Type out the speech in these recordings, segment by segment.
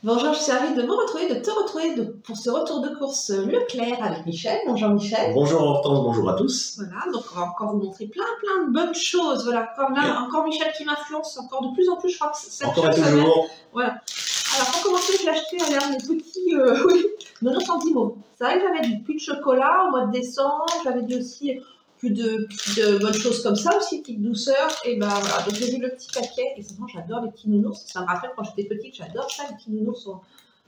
Bonjour, je suis ravie de vous retrouver, de te retrouver pour ce retour de course Leclerc avec Michel. Bonjour Michel. Bonjour Hortense, bonjour à tous. Voilà, donc on va encore vous montrer plein de bonnes choses. Voilà, encore Michel qui m'influence, encore de plus en plus, je crois que c'est encore et toujours. Voilà. Alors pour commencer, je l'ai acheté à l'heure des petits 90 centimes. C'est vrai que j'avais du plus de chocolat au mois de décembre, j'avais dit aussi plus de bonnes choses comme ça aussi, petite douceur. Et ben voilà, donc j'ai vu le petit paquet et sinon j'adore les petits nounours. Ça me rappelle quand j'étais petite, j'adore ça, les petits nounours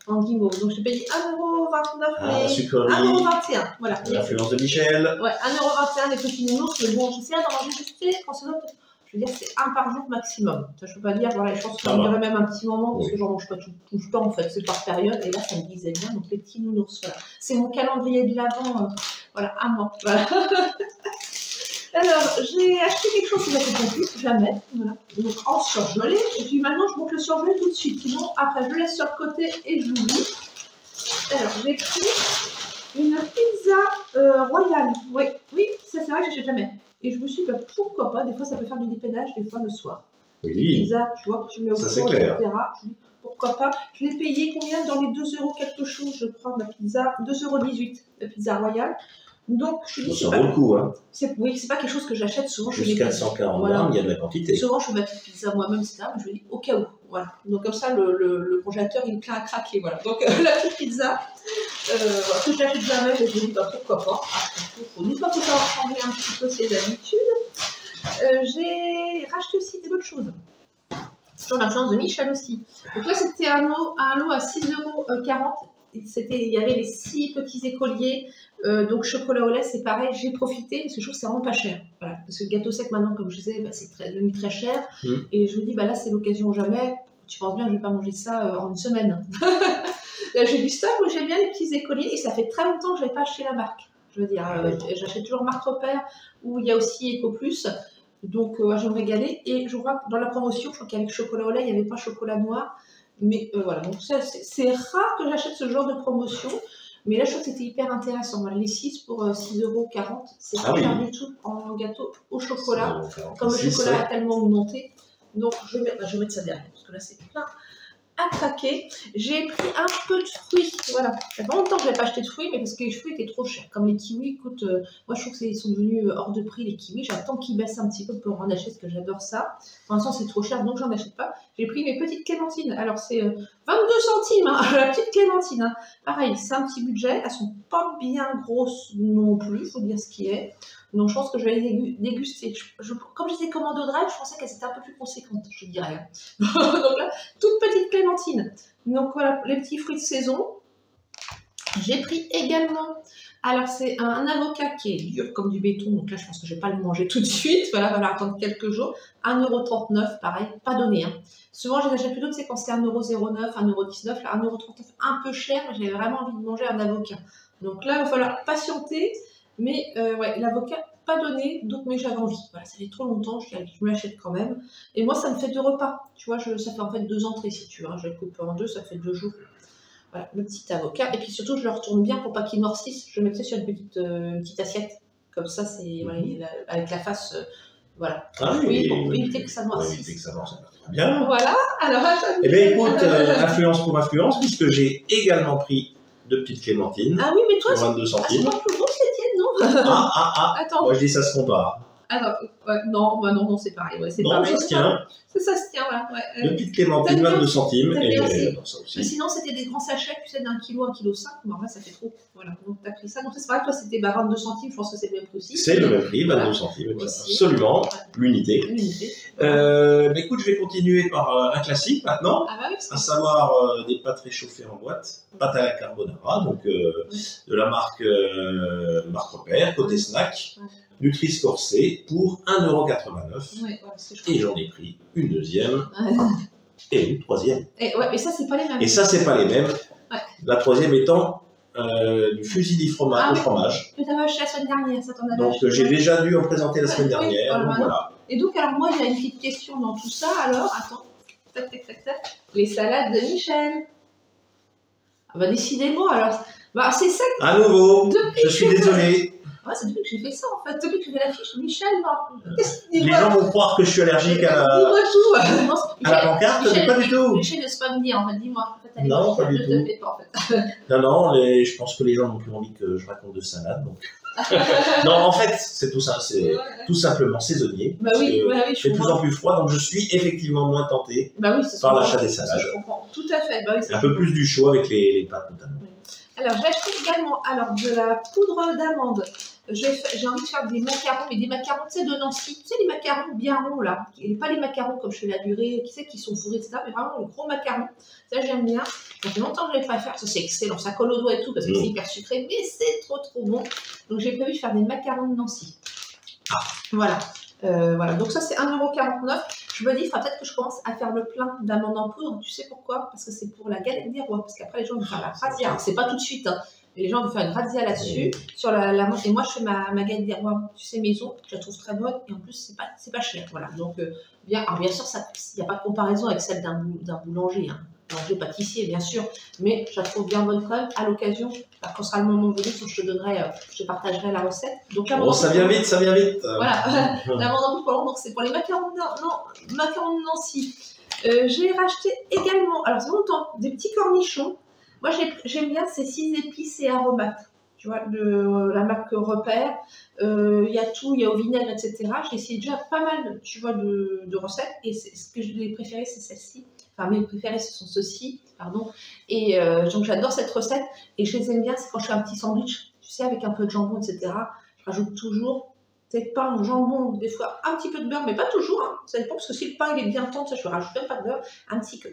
en guimauve. Donc j'ai payé 1,29 €, mais 1,21 €. Voilà. L'influence de Michel. Ouais, 1,21 € les petits nounours, mais bon, j'essaie d'en manger juste quand c'est d'autres. Je veux dire, c'est un par jour maximum. Ça, je peux pas dire, voilà, je pense que ça me durerait même un petit moment, parce que j'en mange pas tout le temps, en fait, c'est par période, et là, ça me disait bien, donc les petits nounours, voilà. C'est mon calendrier de l'Avent, voilà, à moi, voilà. Alors, j'ai acheté quelque chose que j'avais pas vu, jamais, voilà, donc en surgelé, et puis maintenant, je monte le surgelé tout de suite, sinon, après, je le laisse sur le côté et je l'oublie. Alors, j'ai pris une pizza royale, oui, ça c'est vrai que j'achète jamais. Et je me suis dit, bah, pourquoi pas, des fois ça peut faire du dépannage, des fois le soir. Oui. Pizza, tu vois, que tu mets au four, clair. etc. Je dis, pourquoi pas. Je l'ai payé combien dans les 2 € quelque chose, je crois, ma pizza, 2,18 € la pizza royale. Donc, je me dis, ça vaut le coup, hein. Oui, c'est pas quelque chose que j'achète souvent. Jusqu'à 140 grammes, il y a de la quantité. Souvent, je fais ma petite pizza moi-même, etc. Mais je me dis, au cas où, voilà. Donc, comme ça, le congélateur, il est plein à craquer, voilà. Donc, la petite pizza, que je n'achète jamais, je me dis, bah, pourquoi pas. Une fois que ça va changer un petit peu ses habitudes, j'ai racheté aussi des bonnes choses. Sur l'influence de Michel aussi. Donc là, c'était un lot à 6,40 €. Il y avait les 6 petits écoliers. Donc chocolat au lait, c'est pareil, j'ai profité parce que je trouve que c'est vraiment pas cher. Voilà. Parce que le gâteau sec maintenant, comme je disais, bah, c'est devenu très cher. Et je me dis, bah là c'est l'occasion jamais. Tu penses bien que je vais pas manger ça en une semaine. Là j'ai du stock, mais j'aime bien les petits écoliers et ça fait très longtemps que je n'avais pas acheté la marque. Je veux dire, j'achète toujours marque repère où il y a aussi Eco Plus. Donc je vais me régaler. Et je vois que dans la promotion, je crois qu'avec chocolat au lait, il n'y avait pas chocolat noir. Mais voilà, donc c'est rare que j'achète ce genre de promotion. Mais là, je trouve que c'était hyper intéressant. Voilà, les 6 pour 6,40 €, c'est pas cher du tout en gâteau au chocolat. Comme le chocolat a tellement augmenté. Donc, je vais mettre ça derrière, parce que là, c'est plein à craquer. J'ai pris un peu de fruits. Voilà. Ça fait longtemps que je n'avais pas acheté de fruits, mais parce que les fruits étaient trop chers. Comme les kiwis, écoute, moi, je trouve qu'ils sont devenus hors de prix, les kiwis. J'attends qu'ils baissent un petit peu pour en acheter, parce que j'adore ça. Pour l'instant, c'est trop cher, donc j'en achète pas. J'ai pris mes petites clémentines. Alors, c'est 22 centimes, hein, la petite clémentine. Hein. Pareil, c'est un petit budget. Elles sont pas bien grosses non plus, il faut dire ce qui est. Donc, je pense que je vais les déguster. Comme j'étais commande au drive, je pensais qu'elles étaient un peu plus conséquentes, je dirais. Donc là, toute petite clémentine. Donc, voilà, les petits fruits de saison. J'ai pris également, alors c'est un avocat qui est dur comme du béton, donc là je pense que je ne vais pas le manger tout de suite, voilà, il va attendre quelques jours. 1,39 €, pareil, pas donné. Hein. Souvent je les achète plutôt, c'est quand c'est 1,09 €, 1,19 €, là 1,39 €, un peu cher, mais j'avais vraiment envie de manger un avocat. Donc là il va falloir patienter, mais ouais, l'avocat pas donné, donc mais j'avais envie. Voilà, ça fait trop longtemps, je me l'achète quand même. Et moi ça me fait 2 repas, tu vois, ça fait en fait 2 entrées si tu veux, hein. Je le coupe en 2, ça fait 2 jours. Voilà, le petit avocat. Et puis surtout, je le retourne bien pour pas qu'il noircisse. Je le mettais sur une petite assiette. Comme ça, c'est voilà, avec la face, voilà. Oui, pour éviter que ça noircisse. Éviter que ça noircisse. Bien. Voilà. Alors, eh bien, écoute, influence pour influence, puisque j'ai également pris 2 petites clémentines. Ah oui, mais toi, pour 22 centimes. C'est pas plus gros que les tiennes, non? Attends. Moi, je dis ça se compare. Alors, non, c'est pareil. Ouais, non, ça se tient. Ça se tient, voilà. Ouais. 2 petites clémentines, 22 centimes. Et j'adore ça aussi. Mais sinon, c'était des grands sachets, tu sais, d'1 kg, 1,5 kg. Mais en vrai, ça fait trop. Voilà, donc tu as pris ça. Donc, c'est pas grave, toi, c'était 22 centimes. Je pense que c'est le même prix aussi. C'est le même prix, 22 centimes. Absolument, l'unité. Écoute, je vais continuer par un classique maintenant, à savoir des pâtes réchauffées en boîte, pâtes à la carbonara, donc de la marque Repère, côté snack. Nutri-Scorsese pour 1,89 €. Et j'en ai pris une deuxième et une troisième. Et ça, c'est pas les mêmes. Et ça, c'est pas les mêmes. La troisième étant du fusilli au fromage. Que tu avais acheté la semaine dernière, ça t'en a donc j'ai déjà dû en présenter la semaine dernière. Donc, voilà. Et donc, alors moi, il y a une petite question dans tout ça. Alors, attends. Tac. Les salades de Michel. Ah bah décidément, alors. Bah, c'est ça. À nouveau, je suis désolé. Ouais, c'est depuis que j'ai fait ça, en fait. Depuis que j'ai fait la fiche, Michel, les gens vont croire que je suis allergique à la... Dis-moi tout. À la pancarte, mais pas du tout. Michel, ne pas me dire, en fait, dis-moi. En fait, non, pas du tout. Pas, en fait. Non, je pense que les gens n'ont plus envie que je raconte de salade, donc... non, en fait, c'est tout ça, c'est tout simplement saisonnier. Bah oui, il fait de plus en plus froid, donc je suis effectivement moins tenté par l'achat des salades. Je comprends, tout à fait. Bah oui, un peu plus du chaud avec les pâtes notamment. Oui. Alors, j'ai acheté également de la poudre d'amande. J'ai envie de faire des macarons, mais des macarons, tu sais, de Nancy. Tu sais, les macarons bien ronds, là. Et pas les macarons comme chez La Durée, qui sont fourrés, etc. Mais vraiment, les gros macarons. Ça, j'aime bien. Ça fait longtemps que je ne l'ai pas fait. Ça, c'est excellent. Ça colle au doigt et tout, parce que c'est hyper sucré, mais c'est trop bon. Donc, j'ai prévu de faire des macarons de Nancy. Ah. Voilà. Voilà. Donc, ça, c'est 1,49 €. Je me dis, il faudra peut-être que je commence à faire le plein d'amandes en poudre. Tu sais pourquoi? Parce que c'est pour la galette des rois. Parce qu'après, les gens vont faire la razzia. C'est pas tout de suite, hein. Les gens vont faire une razzia là-dessus, sur et moi je fais ma galette des rois, tu sais, maison, je la trouve très bonne, et en plus c'est pas cher, voilà. Donc alors bien sûr, il n'y a pas de comparaison avec celle d'un boulanger, hein. Boulanger pâtissier bien sûr, mais je la trouve bien bonne quand même. À l'occasion, quand sera le moment venu, je te partagerai la recette. Donc ça vient vite, ça vient vite. Voilà, l'amande en poudre, donc c'est pour les macarons de Nancy. J'ai racheté également, alors c'est longtemps, des petits cornichons. Moi, j'aime bien ces 6 épices et aromates. Tu vois, la marque Repère. Il y a tout, il y a au vinaigre, etc. J'ai essayé déjà pas mal, tu vois, de recettes. Et ce que j'ai préféré, c'est celle-ci. Enfin, mes préférés, ce sont ceux-ci, pardon. Et donc, j'adore cette recette. Et je les aime bien, c'est quand je fais un petit sandwich, tu sais, avec un peu de jambon, etc. Je rajoute toujours pain, jambon, des fois un petit peu de beurre, mais pas toujours, hein. Ça dépend, parce que si le pain il est bien tendre, ça je ne rajoute même pas de beurre,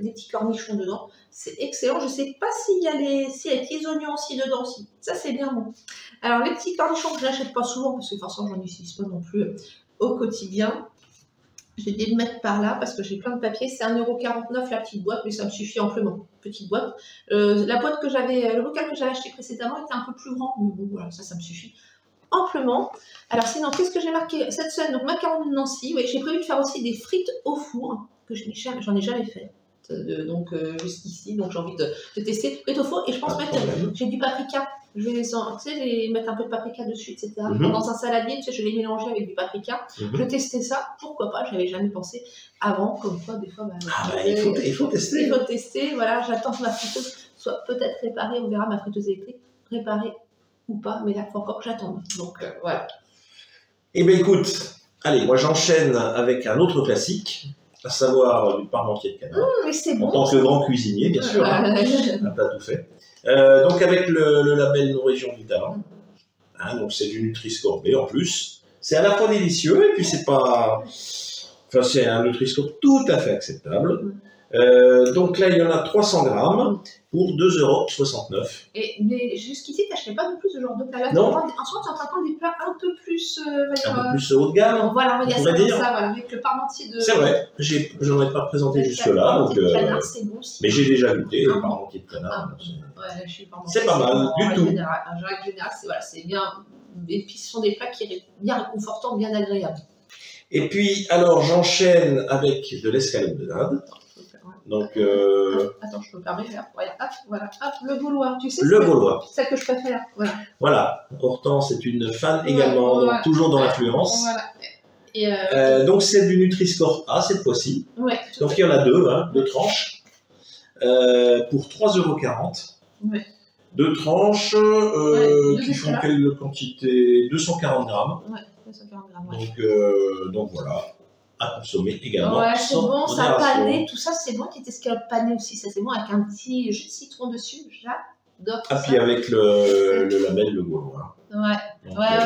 des petits cornichons dedans, c'est excellent. Je ne sais pas s'il y a les petits oignons aussi dedans, si ça c'est bien bon. Alors les petits cornichons que je n'achète pas souvent, parce que forcément j'en utilise pas non plus au quotidien, je vais les mettre par là, parce que j'ai plein de papier, c'est 1,49 € la petite boîte, mais ça me suffit amplement, petite boîte. Le bocal que j'avais acheté précédemment était un peu plus grand, mais bon voilà, ça me suffit amplement. Alors sinon, qu'est-ce que j'ai marqué cette semaine? Donc macarons de Nancy. Oui, j'ai prévu de faire aussi des frites au four, que j'en ai jamais fait. Jusqu'ici, donc j'ai envie de tester frites au four. Et je pense mettre, j'ai du paprika. Je vais les mettre un peu de paprika dessus, etc. Dans un saladier, tu sais, je vais les mélanger avec du paprika. Je vais tester ça. Pourquoi pas? Je n'avais jamais pensé avant. Comme quoi, des fois, il faut tester. Il faut tester. Voilà, j'attends que ma friteuse soit peut-être réparée. On verra ma friteuse électrique réparée ou pas, mais là, il faut encore que j'attende. Donc, voilà. Eh bien, écoute, allez, moi j'enchaîne avec un autre classique, à savoir du parmentier de canard. Mais c'est bon. En tant que grand cuisinier, bien sûr, un plat tout fait. Donc, avec le label Nos Régions du Talent. Donc, c'est du Nutri-Score B en plus. C'est à la fois délicieux, et puis c'est pas. Enfin, c'est un Nutri-Score tout à fait acceptable. Donc là, il y en a 300 grammes pour 2,69 €. Mais jusqu'ici, tu n'achetais pas non plus ce genre de plat. Non. Ensuite, tu es en train de prendre des plats un peu plus. Un peu plus haut de gamme. Voilà, on va dire ça, voilà, avec le parmentier de. C'est vrai, je n'en ai pas présenté jusque-là. Donc, c'est bon aussi. Mais j'ai déjà goûté le parmentier de canard. C'est pas mal du tout. En règle générale, c'est bien. Et puis, ce sont des plats qui sont bien réconfortants, bien agréables. Et puis, alors, j'enchaîne avec de l'escalope de dinde. Donc, attends, je me permets là. Voilà, le gaulois. Tu sais, le gaulois. C'est celle que je préfère. Voilà. Hortense est une fan également, donc toujours dans l'influence. Voilà. Donc, c'est du Nutri-Score A cette fois-ci. Ouais, donc, il y en a deux tranches pour 3,40 €. Ouais. 2 tranches qui font quelle quantité? 240 grammes. Ouais, 240 grammes. Ouais. Donc voilà. À consommer également. Ouais, c'est bon, ça pané, tout ça, c'est bon. Qui était escalope pané aussi, ça c'est bon, avec un petit jus de citron dessus, j'adore. Ah, puis avec le label Le Gaulois. Ouais,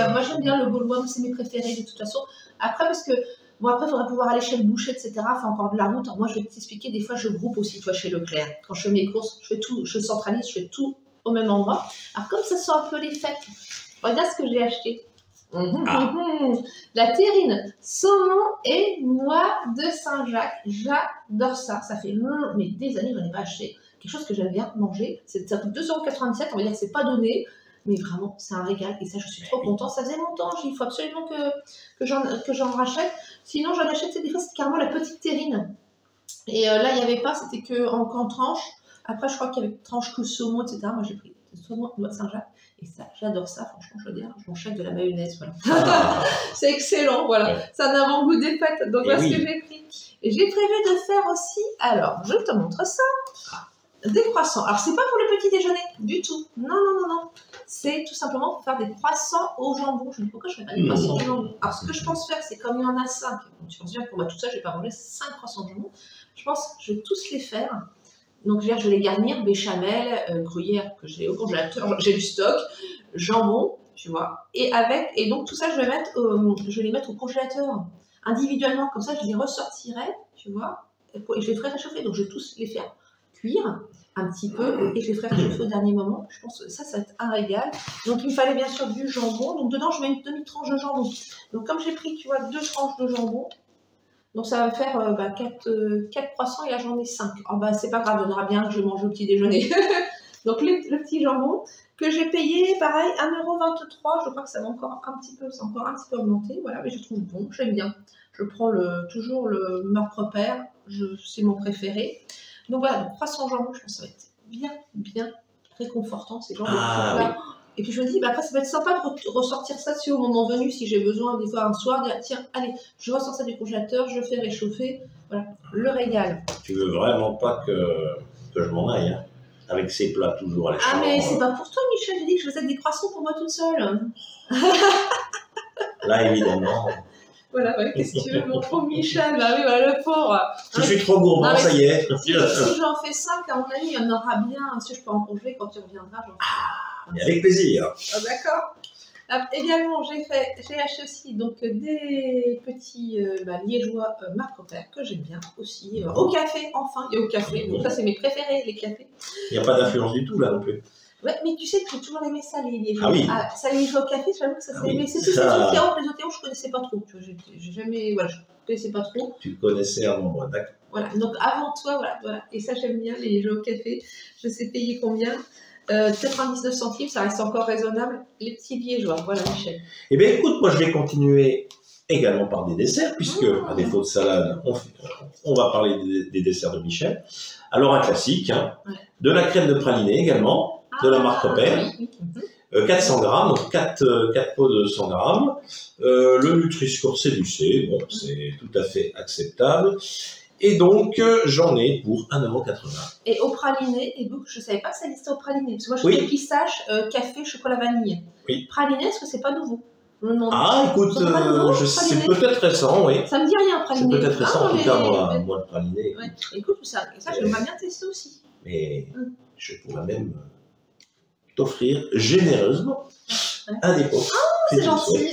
moi j'aime bien le Gaulois, c'est mes préférés de toute façon. Après, parce que, après, il faudrait pouvoir aller chez le boucher, etc. Enfin, encore de la route. Alors, moi, je vais t'expliquer, des fois, je groupe aussi, tu vois, chez Leclerc. Quand je fais mes courses, je centralise, je fais tout au même endroit. Alors, comme ça sent un peu les fêtes, regarde ce que j'ai acheté. La terrine, saumon et noix de Saint-Jacques. J'adore ça. Ça fait mais des années que je n'en ai pas acheté. Quelque chose que j'aime bien manger. Ça coûte 2,97 €. On va dire que c'est pas donné. Mais vraiment, c'est un régal. Et ça, je suis trop contente. Ça faisait longtemps. Il faut absolument que j'en rachète. Sinon, j'en achète des fois, c'est carrément la petite terrine. Et là, il n'y avait pas. C'était qu'en tranche. Après, je crois qu'il y avait tranche que saumon, etc. Moi, j'ai pris soit noix de Saint-Jacques. Et ça, j'adore ça, franchement, je veux dire, je m'enchaîne de la mayonnaise, voilà. Ah. C'est excellent, voilà. Ouais. C'est un avant-goût des fêtes. Donc voilà ce que j'ai pris. Et j'ai prévu de faire aussi, alors, je te montre ça, des croissants. Alors, c'est pas pour le petit déjeuner, du tout. Non, non, non, non. C'est tout simplement pour faire des croissants au jambon. Je me dis, pourquoi je ne fais pas des croissants au jambon? Alors, ce que je pense faire, c'est comme il y en a 5. Donc, tu penses bien que pour moi, tout ça, je ne vais pas manger 5 croissants au jambon. Je pense que je vais tous les faire. Donc, je vais les garnir, béchamel, gruyère que j'ai au congélateur, j'ai du stock, jambon, tu vois. Et donc, tout ça, je vais les mettre au congélateur individuellement. Comme ça, je les ressortirai, tu vois, et je les ferai réchauffer. Donc, je vais tous les faire cuire un petit peu et je les ferai réchauffer au dernier moment. Je pense que ça va être un régal. Donc, il me fallait bien sûr du jambon. Donc, dedans, je mets une demi-tranche de jambon. Donc, comme j'ai pris, tu vois, 2 tranches de jambon, donc ça va me faire 4 croissants et là, j'en ai 5. Oh, c'est pas grave, on aura bien que je mange au petit déjeuner. Donc, le petit jambon que j'ai payé, pareil, 1,23 €. Je crois que ça va encore un petit peu, c'est encore un petit peu augmenté. Voilà, mais je trouve bon, j'aime bien. Je prends toujours le Marc Repère, c'est mon préféré. Donc voilà, le croissant jambon, je pense que ça va être bien, bien réconfortant, ces genres de trucs-là. Oui. Et puis je me dis, après, ça va être sympa de ressortir ça au moment venu, si j'ai besoin, des fois un soir, dire, tiens, allez, je ressors ça du congélateur, je fais réchauffer. Voilà, le régal. Tu veux vraiment pas que je m'en aille, hein, avec ces plats toujours à l'échelle. Ah, mais c'est pas pour toi, Michel, j'ai dit que je faisais des croissants pour moi toute seule. Là, évidemment. Voilà, ouais, qu'est-ce que tu veux, mon pauvre Michel, là, oui, voilà, le pauvre. Je suis trop gourmand, ça y est. Si j'en fais 5, à mon avis, il y en aura bien. Si je peux en congeler, quand tu reviendras, j'en ferai. Avec plaisir. Ah, d'accord. Également, j'ai acheté aussi donc, des petits liégeois Marc Repère que j'aime bien aussi. Au café, enfin, il y a au café. Donc, ça, c'est mes préférés, les cafés. Il n'y a pas d'influence du tout, là, non plus. Ouais, mais tu sais que j'ai toujours aimé ça, les liégeois. Ah oui. Ça, les liégeois au café, j'avoue que ça c'est aimé. C'est plus les Otéos. Les Otéos, je ne connaissais pas trop. J'ai jamais. Voilà, je ne connaissais pas trop. Tu connaissais avant moi, d'accord. Voilà, donc avant toi, voilà. Et ça, j'aime bien, les liégeois au café. Je sais payer combien 99 centimes, ça reste encore raisonnable. Les petits liégeois, voilà, Michel. Eh bien, écoute, moi, je vais continuer également par des desserts, puisque, à défaut de salade, on va parler des desserts de Michel. Alors, un classique, hein, de la crème de praliné également. De la Marc Repère, 400 grammes, donc 4 pots de 100 grammes. Le Nutri-Score c'est lucé, bon, c'est tout à fait acceptable. Et donc, j'en ai pour 1,80 €. Et au praliné, et donc, je ne savais pas que ça existait au praliné. Parce que moi, je fais pistache, café, chocolat, vanille. Oui. Praliné, est-ce que c'est pas nouveau? Ah, écoute, c'est peut-être récent, oui. Ça me dit rien, praliné. C'est peut-être récent, en tout cas, moi, le praliné. Ouais. Écoute, ça j'aimerais bien tester aussi. Mais je pourrais même t'offrir généreusement un dépôt. Ah, c'est gentil,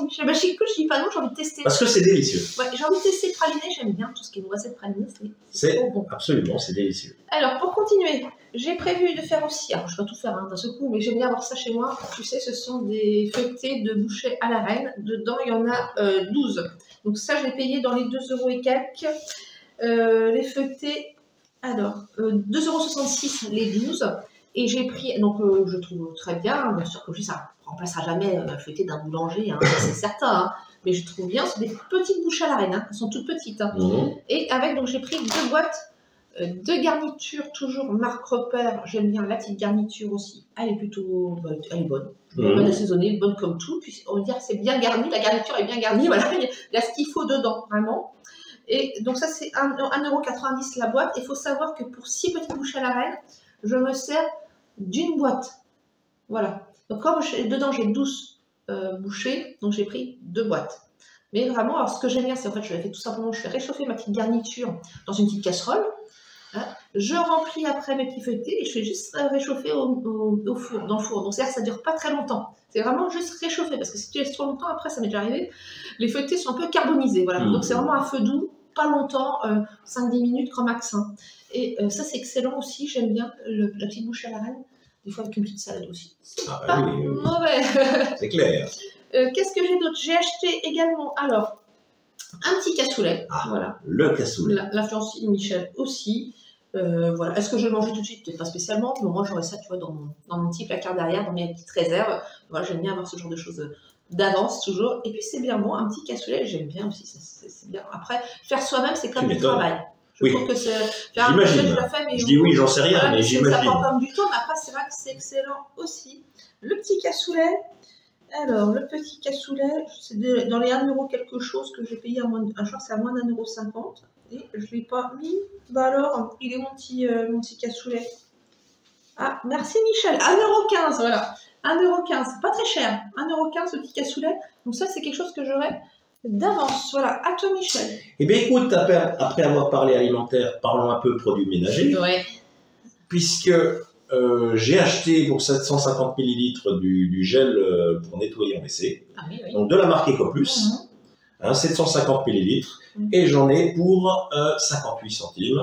Michel. Bah, je dis pas non, j'ai envie de tester. Parce que c'est délicieux. Ouais, j'ai envie de tester le praliné, j'aime bien tout ce qui est noisette praliné, c'est trop bon. Absolument, c'est délicieux. Alors, pour continuer, j'ai prévu de faire aussi, alors je vais pas tout faire d'un seul coup, mais j'aime bien avoir ça chez moi. Tu sais, ce sont des feuilletés de bouchée à la reine. Dedans, il y en a 12. Donc ça, je l'ai payé dans les 2 € et quelques. Les feuilletés, alors, 2,66 € les 12. Et j'ai pris, donc je trouve très bien, bien sûr que ça ne remplacera jamais la feuilletée d'un boulanger, hein, c'est certain, hein, mais je trouve bien, c'est des petites bouches à la reine, hein, elles sont toutes petites. Hein. Et avec, donc j'ai pris 2 boîtes de garniture, toujours Marc Repère, j'aime bien la petite garniture aussi, elle est plutôt, elle est bonne, bonne assaisonnée, bonne comme tout, puis on va dire c'est bien garni, la garniture est bien garnie, voilà, il y a ce qu'il faut dedans, vraiment. Et donc ça c'est 1,90 € la boîte, il faut savoir que pour 6 petites bouches à la reine, je me sers d'une boîte. Voilà. Donc, comme dedans, j'ai 12 bouchées, donc j'ai pris 2 boîtes. Mais vraiment, alors ce que j'aime bien, c'est en fait, je fais tout simplement, je fais réchauffer ma petite garniture dans une petite casserole. Hein, je remplis après mes petits feuilletés et je fais juste réchauffer au four, dans le four. Donc, c'est-à-dire que ça ne dure pas très longtemps. C'est vraiment juste réchauffer parce que si tu laisses trop longtemps, après, ça m'est déjà arrivé, les feuilletés sont un peu carbonisés. Voilà. Donc, c'est vraiment à feu doux, pas longtemps, 5-10 minutes grand max. Hein. Et ça, c'est excellent aussi. J'aime bien la petite bouche à la reine. Des fois, avec une petite salade aussi. C'est pas mauvais. C'est clair. Qu'est-ce que j'ai d'autre? J'ai acheté également, alors, un petit cassoulet. Ah, voilà. Le cassoulet. L'influence de Michel aussi. Voilà. Est-ce que je vais le manger tout de suite? Peut-être pas spécialement. Mais moi, j'aurais ça, tu vois, dans mon petit placard derrière, dans mes petites réserves. Voilà, j'aime bien avoir ce genre de choses d'avance toujours. Et puis, c'est bien bon. Un petit cassoulet, j'aime bien aussi. C'est bien. Après, faire soi-même, c'est comme du travail. Oui. trouve que c'est... J'imagine. Je dis oui, j'en sais rien, voilà, mais j'imagine. Ça prend comme du temps, mais après, c'est vrai que c'est excellent aussi. Le petit cassoulet. Alors, le petit cassoulet, c'est dans les 1 € quelque chose que j'ai payé à moins je crois que c'est à moins d'1,50 €. Et je ne l'ai pas mis. Bah alors, il est mon petit cassoulet. Ah, merci Michel. 1,15 €, voilà. 1,15 €, pas très cher. 1,15 € le petit cassoulet. Donc ça, c'est quelque chose que j'aurais d'avance. Voilà, à toi Michel. Eh bien écoute, après avoir parlé alimentaire, parlons un peu produits ménagers. Ouais. Puisque j'ai acheté pour 750 ml du gel pour nettoyer en WC. Ah, oui, oui. Donc de la marque Ecoplus. 750 ml. Et j'en ai pour 58 centimes.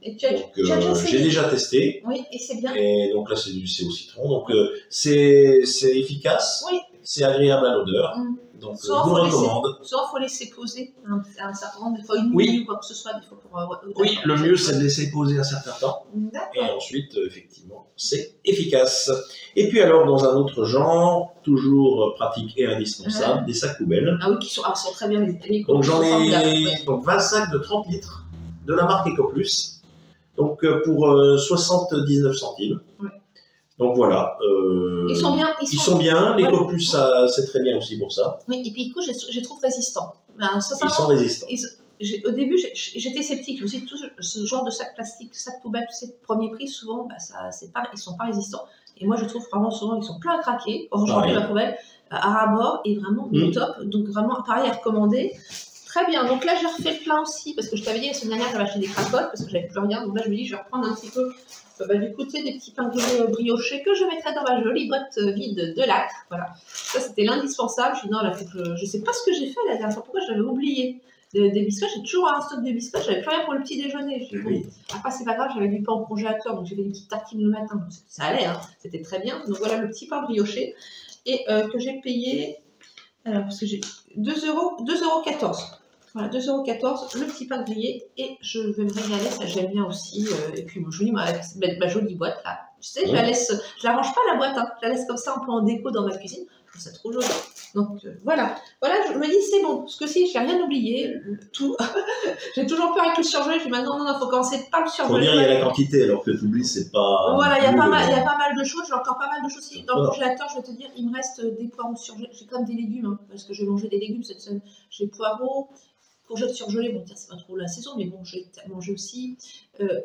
Et j'ai déjà testé. Oui, et c'est bien. Et donc là, c'est du C au citron. Donc c'est efficace. Oui. C'est agréable à l'odeur. Donc je vous recommande. Soit il faut laisser poser un certain nombre, des fois une nuit ou quoi que ce soit. Des fois pour, oui, le mieux c'est de laisser poser un certain temps. Et ensuite, effectivement, c'est efficace. Et puis alors, dans un autre genre, toujours pratique et indispensable, des sacs poubelles. Ah oui, qui sont très bien les donc j'en ai 20 sacs de 30 litres de la marque Ecoplus. Donc pour 79 centimes. Ouais. Donc voilà. Ils sont bien. Ils sont bien. L'Ecoplus, c'est très bien aussi pour ça. Oui, et puis du coup, je les trouve résistants. Ils sont résistants. Au début, j'étais sceptique. Je me suis dit, tout ce genre de sac plastique, sac poubelle, c'est premier prix, souvent, ils sont pas résistants. Et moi, je trouve vraiment souvent, ils sont pleins à craquer. Aujourd'hui, ma poubelle à rabord est vraiment top. Donc vraiment, pareil à recommander. Très bien, donc là j'ai refait le plein aussi, parce que je t'avais dit la semaine dernière j'avais acheté des cracottes, parce que j'avais plus rien, donc là je me dis je vais reprendre un petit peu du côté des petits pains briochés que je mettrai dans ma jolie boîte vide de lac. Voilà, ça c'était l'indispensable. Je dis non, là, je sais pas ce que j'ai fait la dernière fois, pourquoi je l'avais oublié. Des biscuits, j'ai toujours un stock de biscuits, j'avais plus rien pour le petit déjeuner. Je dis, bon, après c'est pas grave, j'avais du pain au congélateur, donc j'ai fait des petites tartines le matin, donc ça allait, hein, c'était très bien. Donc voilà le petit pain brioché, et que j'ai payé, parce que j'ai 2,14 €. Voilà, 2,14 €, le petit pain grillé, et je vais me régaler, ça j'aime bien aussi. Et puis je dis, ma jolie boîte là, tu sais, je la range pas la boîte, hein, je la laisse comme ça un peu en déco dans ma cuisine, je trouve ça trop joli. Donc voilà, je me dis c'est bon, parce que si j'ai rien oublié, tout, j'ai toujours peur avec le surgelé, je dis maintenant non, il faut commencer par le surgelé. Faut dire il y a la quantité, alors que tu oublies, c'est pas. Voilà, il y a pas mal de choses, j'ai encore pas mal de choses dans le congélateur. Je vais te dire, il me reste des poireaux surgelés, j'ai quand même des légumes, hein, parce que je vais manger des légumes cette semaine. J'ai poireaux, courgettes surgelées, bon, c'est pas trop la saison, mais bon, j'ai mangé aussi.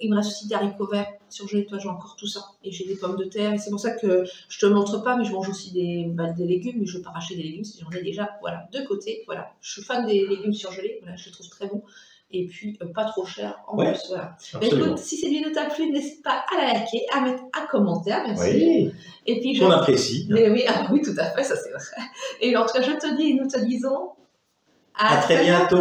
Il me reste aussi des haricots verts surgelés, toi, j'ai encore tout ça. Et j'ai des pommes de terre, et c'est pour ça que je te montre pas, mais je mange aussi des légumes, mais je veux pas racheter des légumes si j'en ai déjà, voilà, de côté. Voilà, je suis fan des légumes surgelés, voilà, je les trouve très bons. Et puis, pas trop cher en plus, voilà. Mais écoute, si cette vidéo t'a plu, n'hésite pas à la liker, à mettre un commentaire, merci. Oui, et puis, on apprécie. Mais oui, oui, tout à fait, ça c'est vrai. Et en tout cas, je te dis, et nous te disons... À très bientôt.